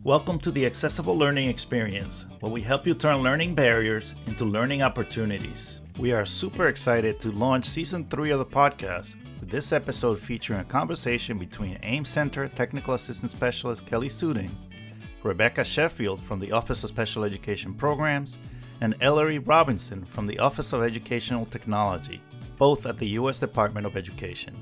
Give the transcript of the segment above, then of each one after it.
Welcome to the Accessible Learning Experience, where we help you turn learning barriers into learning opportunities. We are super excited to launch Season 3 of the podcast, with this episode featuring a conversation between AIM Center Technical Assistant Specialist Kelli Suding, Rebecca Sheffield from the Office of Special Education Programs, and Ellery Robinson from the Office of Educational Technology, both at the U.S. Department of Education.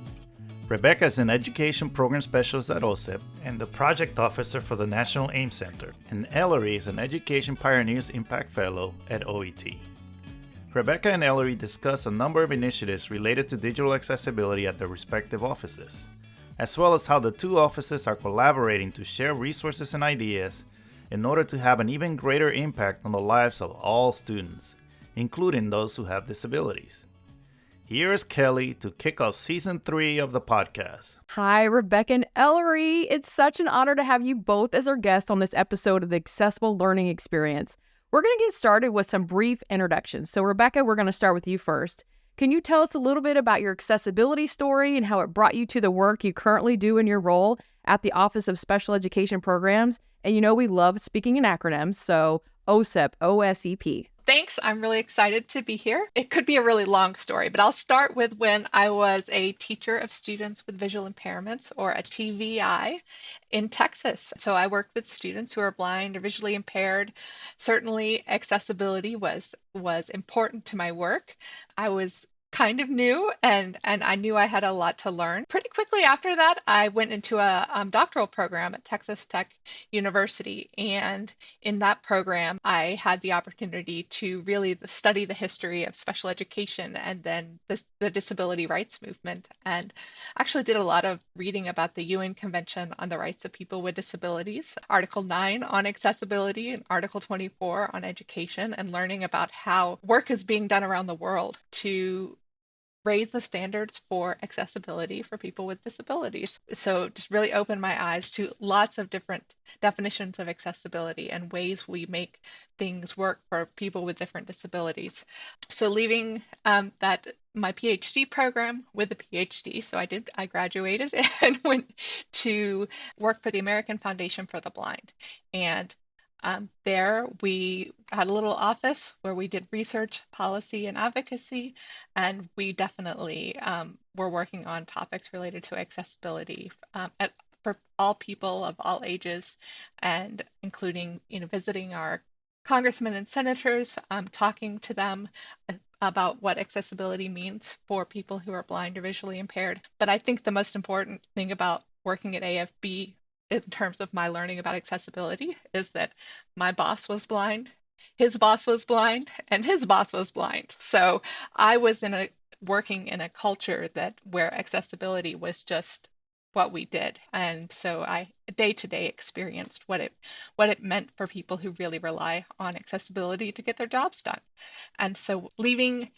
Rebecca is an Education Program Specialist at OSEP and the Project Officer for the National AIM Center, and Ellery is an Education Pioneers Impact Fellow at OET. Rebecca and Ellery discuss a number of initiatives related to digital accessibility at their respective offices, as well as how the two offices are collaborating to share resources and ideas in order to have an even greater impact on the lives of all students, including those who have disabilities. Here is Kelli to kick off Season 3 of the podcast. Hi, Rebecca and Ellery. It's such an honor to have you both as our guests on this episode of the Accessible Learning Experience. We're going to get started with some brief introductions. So, Rebecca, we're going to start with you first. Can you tell us a little bit about your accessibility story and how it brought you to the work you currently do in your role at the Office of Special Education Programs? And you know we love speaking in acronyms, so OSEP, OSEP. Thanks. I'm really excited to be here. It could be a really long story, but I'll start with when I was a teacher of students with visual impairments, or a TVI, in Texas. So I worked with students who are blind or visually impaired. Certainly accessibility was important to my work. I was kind of new, and I knew I had a lot to learn. Pretty quickly after that, I went into a doctoral program at Texas Tech University, and in that program, I had the opportunity to really study the history of special education and then the disability rights movement, and actually did a lot of reading about the UN Convention on the Rights of People with Disabilities, Article 9 on accessibility, and Article 24 on education, and learning about how work is being done around the world to raise the standards for accessibility for people with disabilities. So just really opened my eyes to lots of different definitions of accessibility and ways we make things work for people with different disabilities. So leaving my PhD program with a PhD, so I graduated and went to work for the American Foundation for the Blind. And there we had a little office where we did research, policy, and advocacy, and we definitely were working on topics related to accessibility for all people of all ages, and including visiting our congressmen and senators, talking to them about what accessibility means for people who are blind or visually impaired. But I think the most important thing about working at AFB in terms of my learning about accessibility is that my boss was blind, his boss was blind, and his boss was blind. So I was working in a culture where accessibility was just what we did. And so I day to day experienced what it meant for people who really rely on accessibility to get their jobs done. And so leaving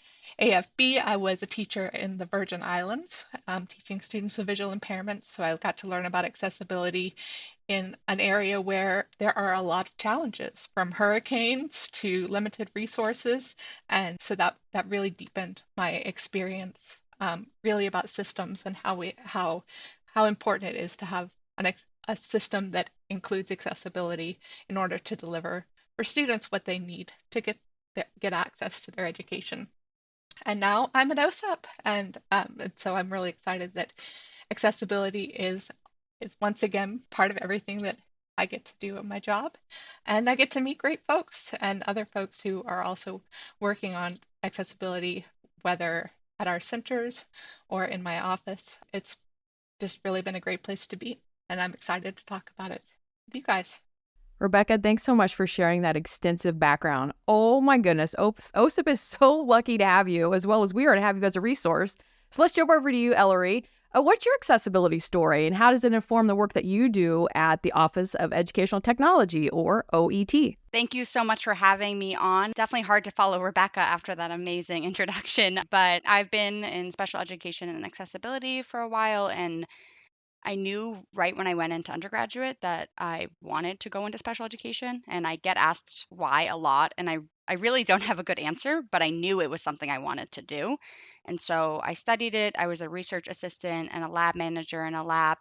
AFB, I was a teacher in the Virgin Islands, teaching students with visual impairments. So I got to learn about accessibility in an area where there are a lot of challenges, from hurricanes to limited resources. And so that really deepened my experience, really about systems and how important it is to have a system that includes accessibility in order to deliver for students what they need to get access to their education. And now I'm at OSEP, and so I'm really excited that accessibility is once again part of everything that I get to do in my job. And I get to meet great folks and other folks who are also working on accessibility, whether at our centers or in my office. It's just really been a great place to be, and I'm excited to talk about it with you guys. Rebecca, thanks so much for sharing that extensive background. Oh my goodness, OSEP is so lucky to have you, as well as we are to have you as a resource. So let's jump over to you, Ellery. What's your accessibility story, and how does it inform the work that you do at the Office of Educational Technology, or OET? Thank you so much for having me on. Definitely hard to follow Rebecca after that amazing introduction, but I've been in special education and accessibility for a while, and I knew right when I went into undergraduate that I wanted to go into special education, and I get asked why a lot, and I really don't have a good answer, but I knew it was something I wanted to do. And so I studied it. I was a research assistant and a lab manager in a lab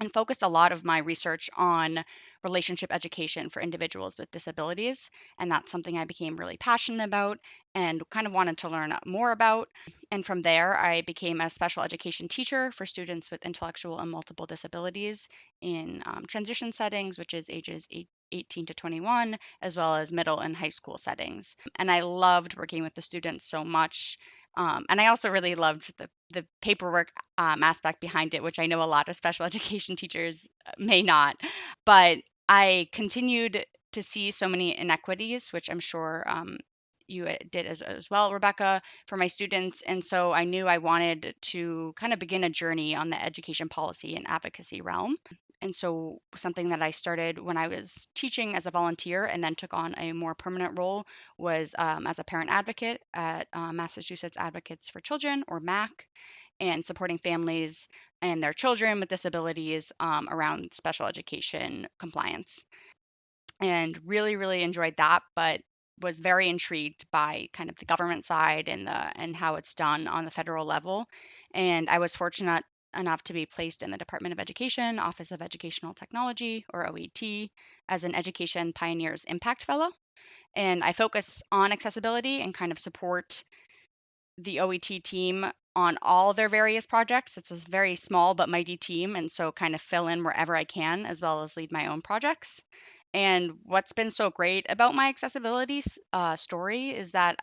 and focused a lot of my research on relationship education for individuals with disabilities. And that's something I became really passionate about and kind of wanted to learn more about. And from there, I became a special education teacher for students with intellectual and multiple disabilities in transition settings, which is ages 18 to 21, as well as middle and high school settings. And I loved working with the students so much. And I also really loved the paperwork aspect behind it, which I know a lot of special education teachers may not. But I continued to see so many inequities, which I'm sure you did as well, Rebecca, for my students. And so I knew I wanted to kind of begin a journey on the education policy and advocacy realm. And so, something that I started when I was teaching as a volunteer and then took on a more permanent role was as a parent advocate at Massachusetts Advocates for Children, or MAC, and supporting families and their children with disabilities around special education compliance. And really, really enjoyed that, but was very intrigued by kind of the government side and how it's done on the federal level. And I was fortunate enough to be placed in the Department of Education, Office of Educational Technology, or OET, as an Education Pioneers Impact Fellow. And I focus on accessibility and kind of support the OET team on all their various projects. It's a very small but mighty team, and so kind of fill in wherever I can, as well as lead my own projects. And what's been so great about my accessibility story is that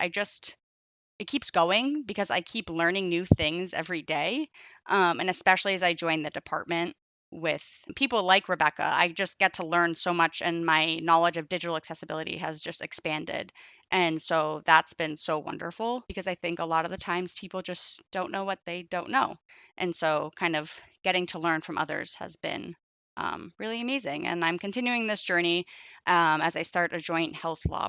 it keeps going because I keep learning new things every day. And especially as I join the department with people like Rebecca, I just get to learn so much, and my knowledge of digital accessibility has just expanded. And so that's been so wonderful because I think a lot of the times people just don't know what they don't know. And so, kind of getting to learn from others has been really amazing. And I'm continuing this journey as I start a joint health law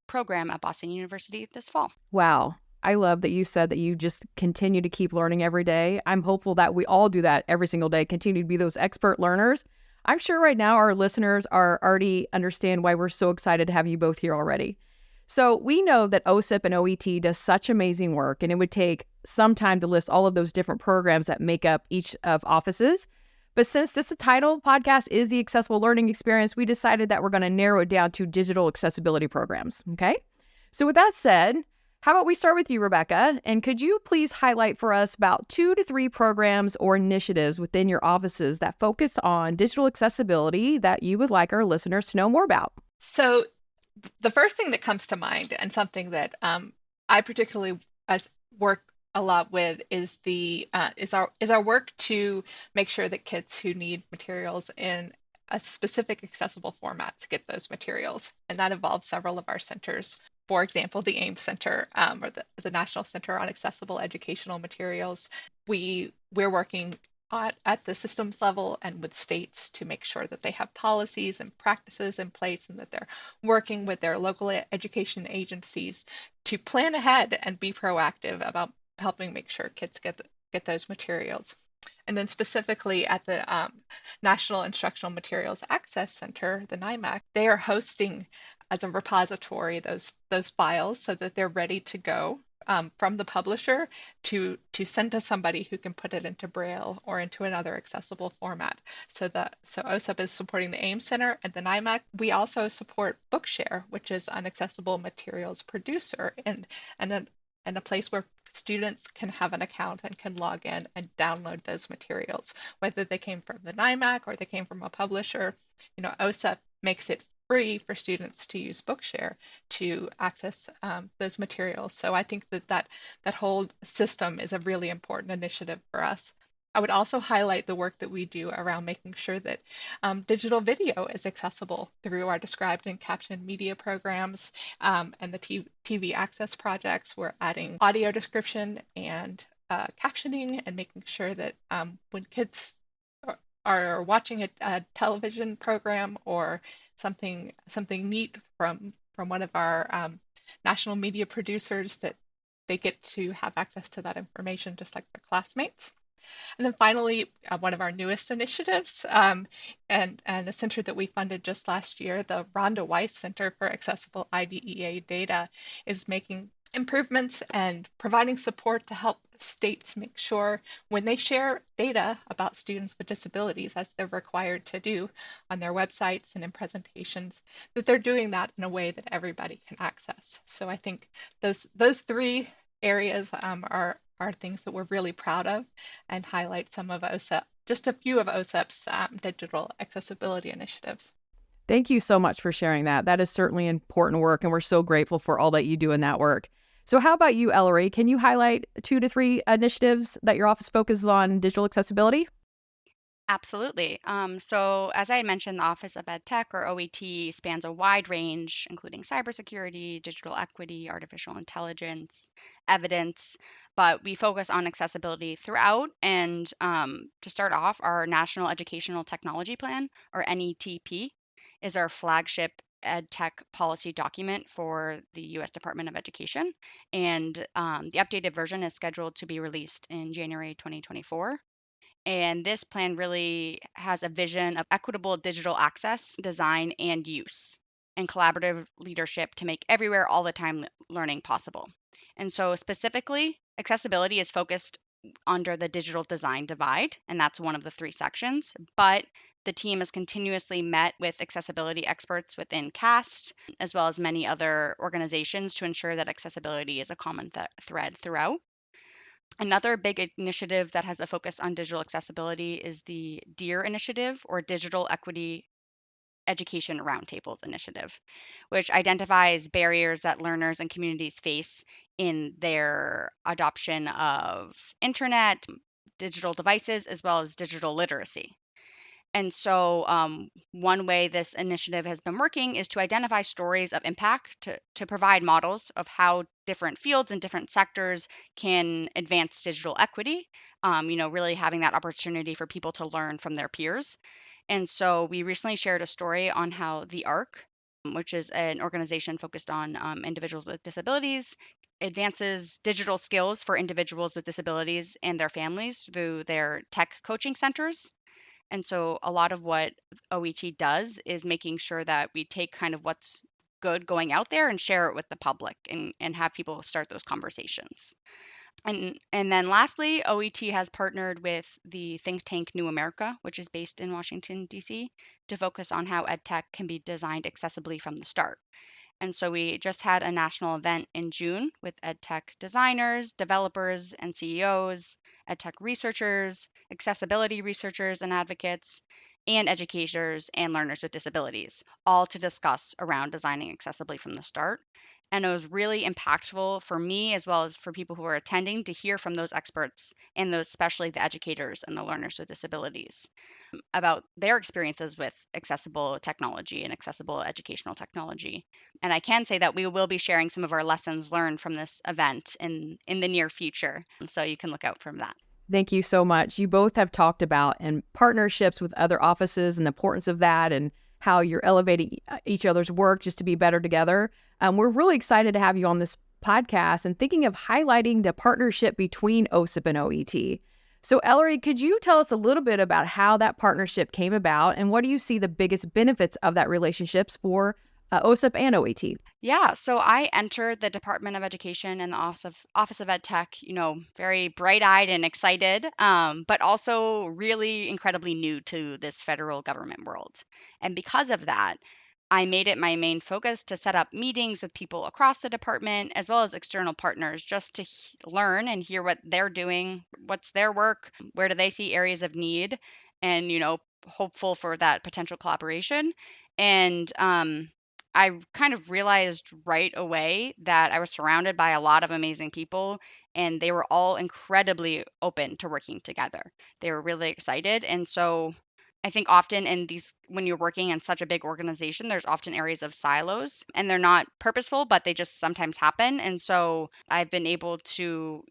program at Boston University this fall. Wow. I love that you said that you just continue to keep learning every day. I'm hopeful that we all do that every single day, continue to be those expert learners. I'm sure right now our listeners are already understand why we're so excited to have you both here already. So we know that OSEP and OET does such amazing work, and it would take some time to list all of those different programs that make up each of offices. But since this title podcast is the accessible learning experience, we decided that we're going to narrow it down to digital accessibility programs. Okay. So with that said, how about we start with you, Rebecca? And could you please highlight for us about 2 to 3 programs or initiatives within your offices that focus on digital accessibility that you would like our listeners to know more about? So the first thing that comes to mind, and something that I particularly work a lot with, is our work to make sure that kids who need materials in a specific accessible format to get those materials, and that involves several of our centers. For example, the AIM Center, or the National Center on Accessible Educational Materials. We're working at the systems level and with states to make sure that they have policies and practices in place, and that they're working with their local education agencies to plan ahead and be proactive about helping make sure kids get those materials. And then specifically at the National Instructional Materials Access Center, the NIMAC, they are hosting as a repository those files so that they're ready to go from the publisher to send to somebody who can put it into Braille or into another accessible format. So OSEP is supporting the AIM Center and the NIMAC. We also support Bookshare, which is an accessible materials producer and a place where students can have an account and can log in and download those materials, whether they came from the NIMAC or they came from a publisher. OSEP makes it free for students to use Bookshare to access those materials. So I think that whole system is a really important initiative for us. I would also highlight the work that we do around making sure that digital video is accessible through our described and captioned media programs and the TV access projects. We're adding audio description and captioning, and making sure that when kids are watching a television program or something neat from one of our national media producers, that they get to have access to that information just like their classmates. And then finally, one of our newest initiatives, and a center that we funded just last year, the Rhonda Weiss Center for Accessible IDEA Data, is making improvements and providing support to help states make sure when they share data about students with disabilities, as they're required to do on their websites and in presentations, that they're doing that in a way that everybody can access. So I think those three areas are things that we're really proud of and highlight some of OSEP, just a few of OSEP's digital accessibility initiatives. Thank you so much for sharing that. That is certainly important work, and we're so grateful for all that you do in that work. So how about you, Ellery? Can you highlight 2 to 3 initiatives that your office focuses on digital accessibility? Absolutely. So, as I had mentioned, the Office of Ed Tech, or OET, spans a wide range, including cybersecurity, digital equity, artificial intelligence, evidence, but we focus on accessibility throughout. And to start off, our National Educational Technology Plan, or NETP, is our flagship ed tech policy document for the U.S. Department of Education. And the updated version is scheduled to be released in January 2024. And this plan really has a vision of equitable digital access, design, and use, and collaborative leadership to make everywhere, all the time learning possible. And so, specifically, accessibility is focused under the digital design divide, and that's one of the 3 sections. But the team has continuously met with accessibility experts within CAST, as well as many other organizations, to ensure that accessibility is a common thread throughout. Another big initiative that has a focus on digital accessibility is the DEAR initiative, or Digital Equity Education Roundtables initiative, which identifies barriers that learners and communities face in their adoption of internet, digital devices, as well as digital literacy. And so, one way this initiative has been working is to identify stories of impact to provide models of how different fields and different sectors can advance digital equity, really having that opportunity for people to learn from their peers. And so, we recently shared a story on how the ARC, which is an organization focused on individuals with disabilities, advances digital skills for individuals with disabilities and their families through their tech coaching centers. And so a lot of what OET does is making sure that we take kind of what's good going out there and share it with the public, and have people start those conversations. And then lastly, OET has partnered with the think tank New America, which is based in Washington, D.C., to focus on how EdTech can be designed accessibly from the start. And so we just had a national event in June with EdTech designers, developers, and CEOs, EdTech researchers, accessibility researchers and advocates, and educators and learners with disabilities, all to discuss around designing accessibly from the start. And it was really impactful for me, as well as for people who are attending, to hear from those experts, and those, especially the educators and the learners with disabilities, about their experiences with accessible technology and accessible educational technology. And I can say that we will be sharing some of our lessons learned from this event in the near future. So you can look out for that. Thank you so much. You both have talked about and partnerships with other offices and the importance of that, and how you're elevating each other's work just to be better together. We're really excited to have you on this podcast and thinking of highlighting the partnership between OSEP and OET. So, Ellery, could you tell us a little bit about how that partnership came about, and what do you see the biggest benefits of that relationships for OSEP and OET? Yeah, so I entered the Department of Education and the Office of Ed Tech, very bright-eyed and excited, but also really incredibly new to this federal government world. And because of that, I made it my main focus to set up meetings with people across the department, as well as external partners, just to learn and hear what they're doing, what's their work, where do they see areas of need, and hopeful for that potential collaboration. And I kind of realized right away that I was surrounded by a lot of amazing people, and they were all incredibly open to working together. They were really excited. And so I think often in these, when you're working in such a big organization, there's often areas of silos, and they're not purposeful, but they just sometimes happen. And so I've been able to,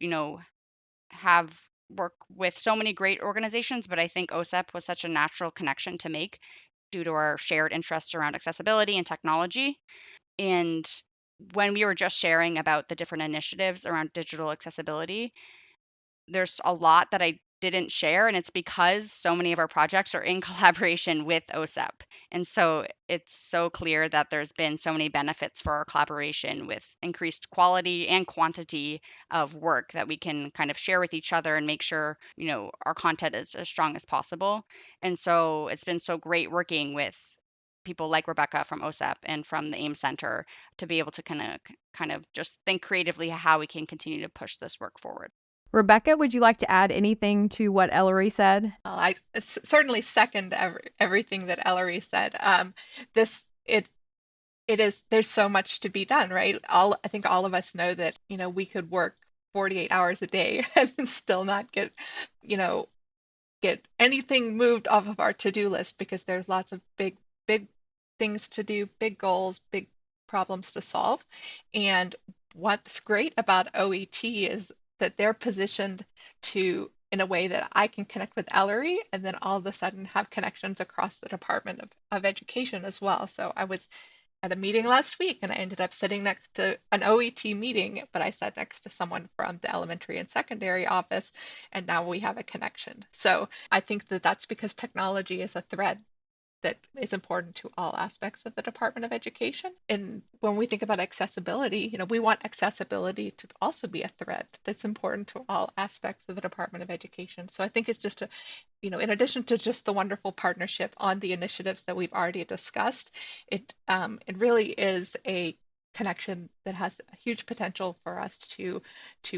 have work with so many great organizations, but I think OSEP was such a natural connection to make due to our shared interests around accessibility and technology. And when we were just sharing about the different initiatives around digital accessibility, there's a lot that I didn't share, and it's because so many of our projects are in collaboration with OSEP. And so it's so clear that there's been so many benefits for our collaboration with increased quality and quantity of work that we can kind of share with each other and make sure, our content is as strong as possible. And so it's been so great working with people like Rebecca from OSEP and from the AIM Center to be able to kind of just think creatively how we can continue to push this work forward. Rebecca, would you like to add anything to what Ellery said? I certainly second everything that Ellery said. This it is, there's so much to be done, right? I think all of us know that we could work 48 hours a day and still not you know get anything moved off of our to-do list, because there's lots of big things to do, big goals, big problems to solve. And what's great about OET is that they're positioned in a way that I can connect with Ellery and then all of a sudden have connections across the Department of Education as well. So I was at a meeting last week and I ended up sitting next to an OET meeting, but I sat next to someone from the elementary and secondary office, and now we have a connection. So I think that that's because technology is a thread that is important to all aspects of the Department of Education. And when we think about accessibility, we want accessibility to also be a thread that's important to all aspects of the Department of Education. So I think it's just in addition to just the wonderful partnership on the initiatives that we've already discussed, it really is a connection that has a huge potential for us to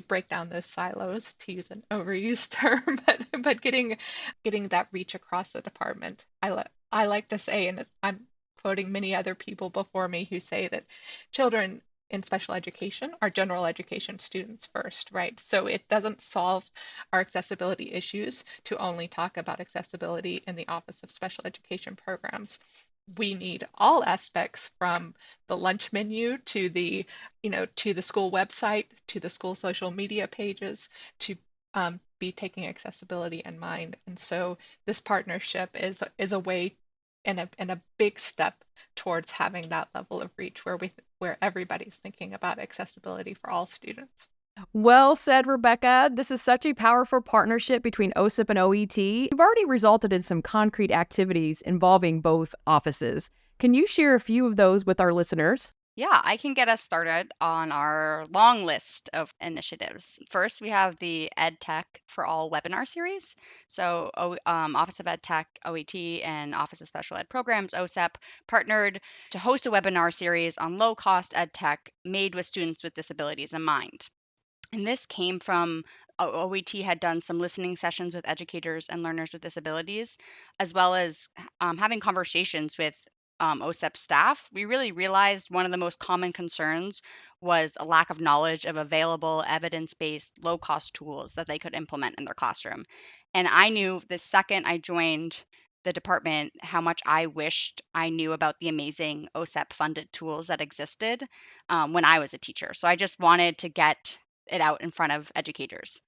break down those silos, to use an overused term, but getting that reach across the department. I like to say, and I'm quoting many other people before me who say that children in special education are general education students first, right? So it doesn't solve our accessibility issues to only talk about accessibility in the Office of Special Education Programs. We need all aspects, from the lunch menu to the school website, to the school social media pages, to be taking accessibility in mind. And so this partnership is a way and a big step towards having that level of reach where everybody's thinking about accessibility for all students. Well said, Rebecca. This is such a powerful partnership between OSEP and OET. You've already resulted in some concrete activities involving both offices. Can you share a few of those with our listeners? Yeah, I can get us started on our long list of initiatives. First, we have the EdTech for All webinar series. So, Office of EdTech, OET, and Office of Special Ed Programs, OSEP, partnered to host a webinar series on low-cost EdTech made with students with disabilities in mind. And this came from OET had done some listening sessions with educators and learners with disabilities, as well as having conversations with OSEP staff. We really realized one of the most common concerns was a lack of knowledge of available evidence based, low cost tools that they could implement in their classroom. And I knew the second I joined the department how much I wished I knew about the amazing OSEP funded tools that existed when I was a teacher. So I just wanted to get it out in front of educators.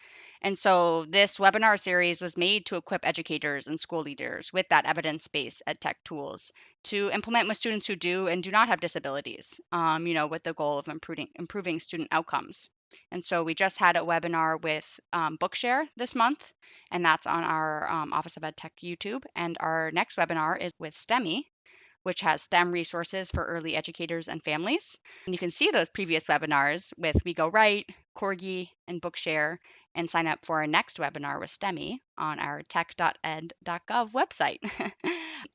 And so this webinar series was made to equip educators and school leaders with that evidence-based ed tech tools to implement with students who do and do not have disabilities, with the goal of improving student outcomes. And so we just had a webinar with Bookshare this month, and that's on our Office of Ed Tech YouTube. And our next webinar is with STEMI, which has STEM resources for early educators and families. And you can see those previous webinars with We Go Right, Corgi, and Bookshare, and sign up for our next webinar with STEMI on our tech.ed.gov website.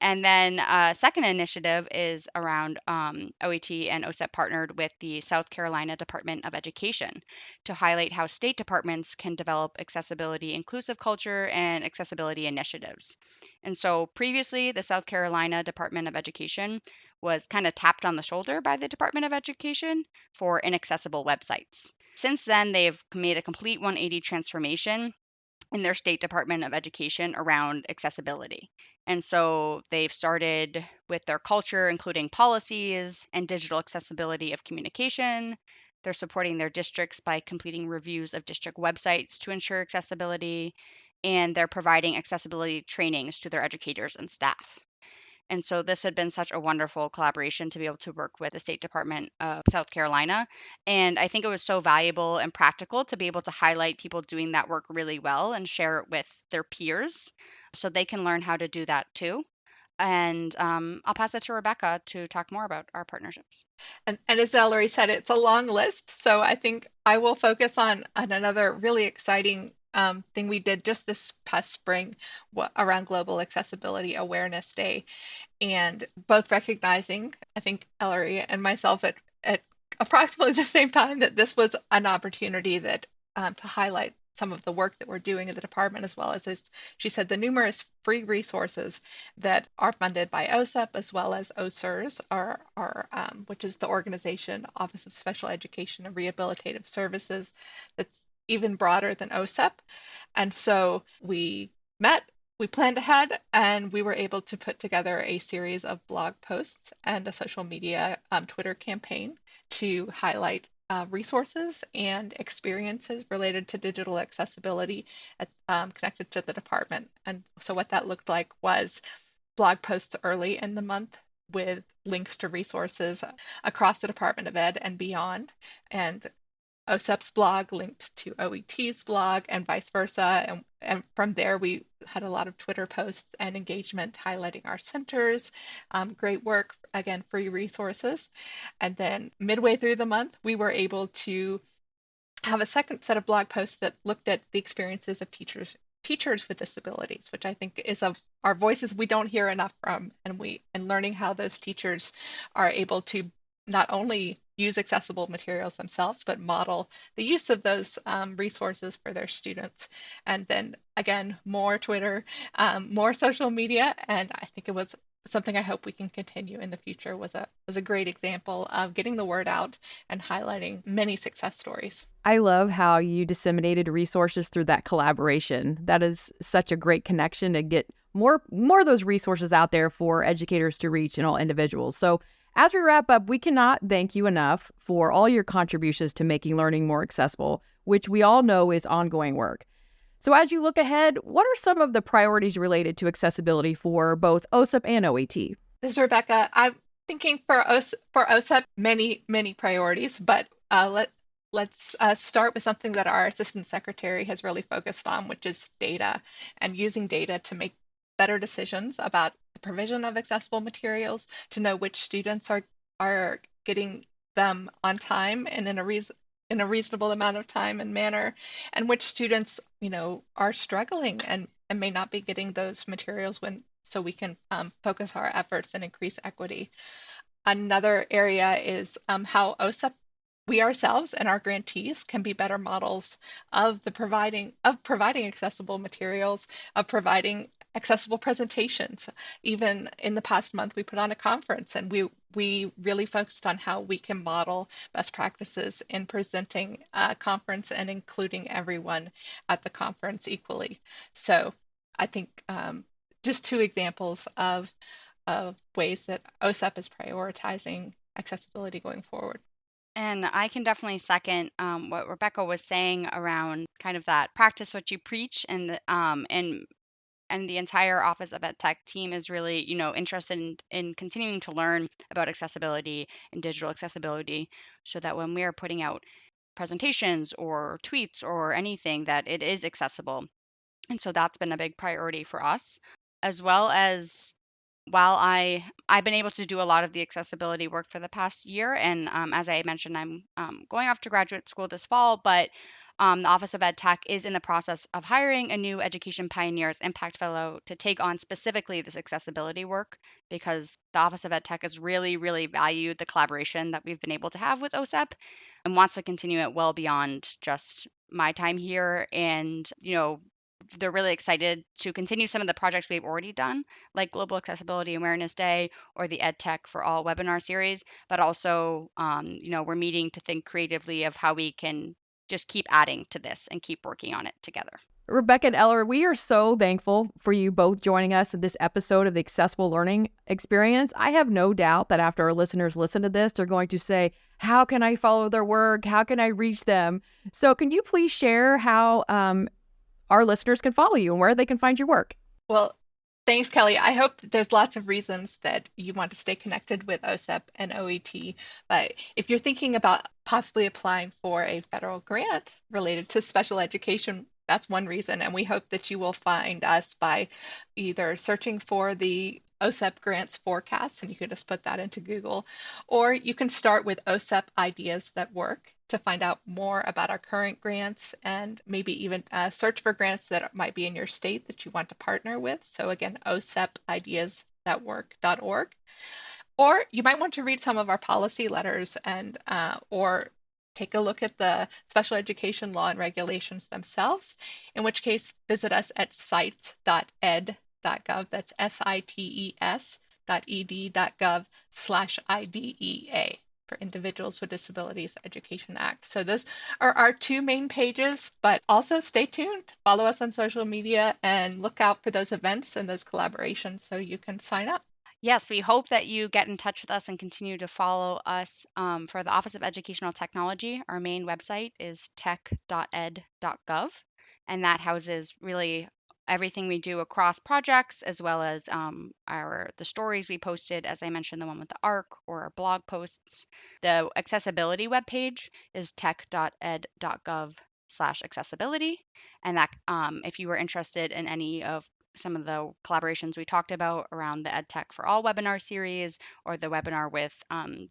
And then second initiative is around OET and OSEP partnered with the South Carolina Department of Education to highlight how state departments can develop accessibility, inclusive culture, and accessibility initiatives. And so previously, the South Carolina Department of Education was kind of tapped on the shoulder by the Department of Education for inaccessible websites. Since then, they've made a complete 180 transformation in their state department of education around accessibility. And so they've started with their culture, including policies and digital accessibility of communication. They're supporting their districts by completing reviews of district websites to ensure accessibility, and they're providing accessibility trainings to their educators and staff. And so this had been such a wonderful collaboration to be able to work with the State Department of South Carolina. And I think it was so valuable and practical to be able to highlight people doing that work really well and share it with their peers so they can learn how to do that too. And I'll pass it to Rebecca to talk more about our partnerships. And as Ellery said, it's a long list. So I think I will focus on another really exciting thing we did just this past spring around Global Accessibility Awareness Day. And both recognizing, I think Ellery and myself at approximately the same time, that this was an opportunity that to highlight some of the work that we're doing in the department, as well as she said, the numerous free resources that are funded by OSEP as well as OSERS, which is the organization Office of Special Education and Rehabilitative Services, that's even broader than OSEP. And so we met, we planned ahead, and we were able to put together a series of blog posts and a social media Twitter campaign to highlight resources and experiences related to digital accessibility connected to the department. And so what that looked like was blog posts early in the month with links to resources across the Department of Ed and beyond, and OSEP's blog linked to OET's blog and vice versa. And from there, we had a lot of Twitter posts and engagement highlighting our centers. Great work, again, free resources. And then midway through the month, we were able to have a second set of blog posts that looked at the experiences of teachers with disabilities, which I think is of our voices we don't hear enough from, and learning how those teachers are able to not only use accessible materials themselves, but model the use of those resources for their students. And then again, more Twitter, more social media, and I think it was something I hope we can continue in the future. Was a great example of getting the word out and highlighting many success stories. I love how you disseminated resources through that collaboration. That is such a great connection to get more of those resources out there for educators to reach and all individuals. So as we wrap up, we cannot thank you enough for all your contributions to making learning more accessible, which we all know is ongoing work. So as you look ahead, what are some of the priorities related to accessibility for both OSEP and OET? This is Rebecca. I'm thinking for OSEP, many priorities, but let's start with something that our assistant secretary has really focused on, which is data, and using data to make better decisions about the provision of accessible materials, to know which students are getting them on time and in a reasonable amount of time and manner, and which students are struggling and may not be getting those materials so we can focus our efforts and increase equity. Another area is how OSEP, we ourselves and our grantees, can be better models of providing accessible materials, of providing accessible presentations. Even in the past month, we put on a conference, and we really focused on how we can model best practices in presenting a conference and including everyone at the conference equally. So I think just two examples of ways that OSEP is prioritizing accessibility going forward. And I can definitely second what Rebecca was saying around kind of that practice what you preach, and the entire Office of Ed Tech team is really, interested in continuing to learn about accessibility and digital accessibility, so that when we are putting out presentations or tweets or anything, that it is accessible. And so that's been a big priority for us, as well as while I've been able to do a lot of the accessibility work for the past year, and as I mentioned, I'm going off to graduate school this fall, but the Office of Ed Tech is in the process of hiring a new Education Pioneers Impact Fellow to take on specifically this accessibility work, because the Office of Ed Tech has really, really valued the collaboration that we've been able to have with OSEP and wants to continue it well beyond just my time here. And, they're really excited to continue some of the projects we've already done, like Global Accessibility Awareness Day or the Ed Tech for All webinar series, but also, we're meeting to think creatively of how we can just keep adding to this and keep working on it together. Rebecca and Ellery, we are so thankful for you both joining us in this episode of the Accessible Learning Experience. I have no doubt that after our listeners listen to this, they're going to say, how can I follow their work? How can I reach them? So can you please share how our listeners can follow you and where they can find your work? Well, Thanks, Kelly. I hope that there's lots of reasons that you want to stay connected with OSEP and OET. But if you're thinking about possibly applying for a federal grant related to special education, that's one reason. And we hope that you will find us by either searching for the OSEP grants forecast, and you can just put that into Google, or you can start with OSEP Ideas That Work to find out more about our current grants and maybe even search for grants that might be in your state that you want to partner with. So again, osepideasthatwork.org. Or you might want to read some of our policy letters and or take a look at the special education law and regulations themselves, in which case visit us at sites.ed.gov. That's sites.ed.gov/IDEA. For Individuals with Disabilities Education Act. So those are our two main pages, but also stay tuned. Follow us on social media and look out for those events and those collaborations so you can sign up. Yes, we hope that you get in touch with us and continue to follow us for the Office of Educational Technology. Our main website is tech.ed.gov, and that houses really everything we do across projects, as well as the stories we posted, as I mentioned, the one with the ARC or our blog posts. The accessibility webpage is tech.ed.gov/accessibility, and that if you were interested in any of some of the collaborations we talked about around the EdTech for All webinar series or the webinar with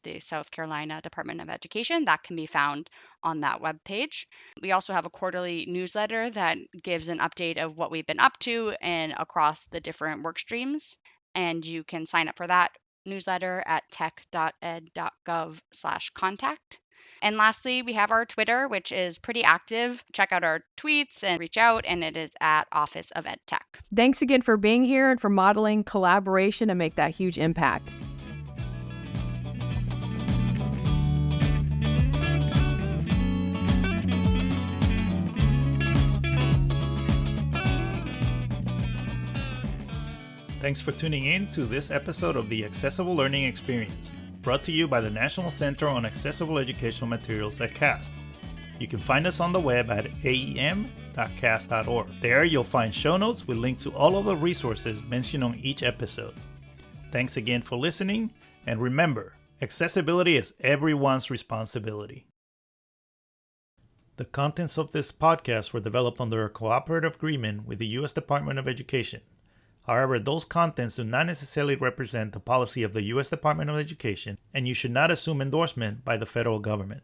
the South Carolina Department of Education, that can be found on that webpage. We also have a quarterly newsletter that gives an update of what we've been up to and across the different work streams. And you can sign up for that newsletter at tech.ed.gov/contact. And lastly, we have our Twitter, which is pretty active. Check out our tweets and reach out, and it is at Office of EdTech. Thanks again for being here and for modeling collaboration and make that huge impact. Thanks for tuning in to this episode of the Accessible Learning Experience, brought to you by the National Center on Accessible Educational Materials at CAST. You can find us on the web at aem.cast.org. There you'll find show notes with links to all of the resources mentioned on each episode. Thanks again for listening, and remember, accessibility is everyone's responsibility. The contents of this podcast were developed under a cooperative agreement with the U.S. Department of Education. However, those contents do not necessarily represent the policy of the U.S. Department of Education, and you should not assume endorsement by the federal government.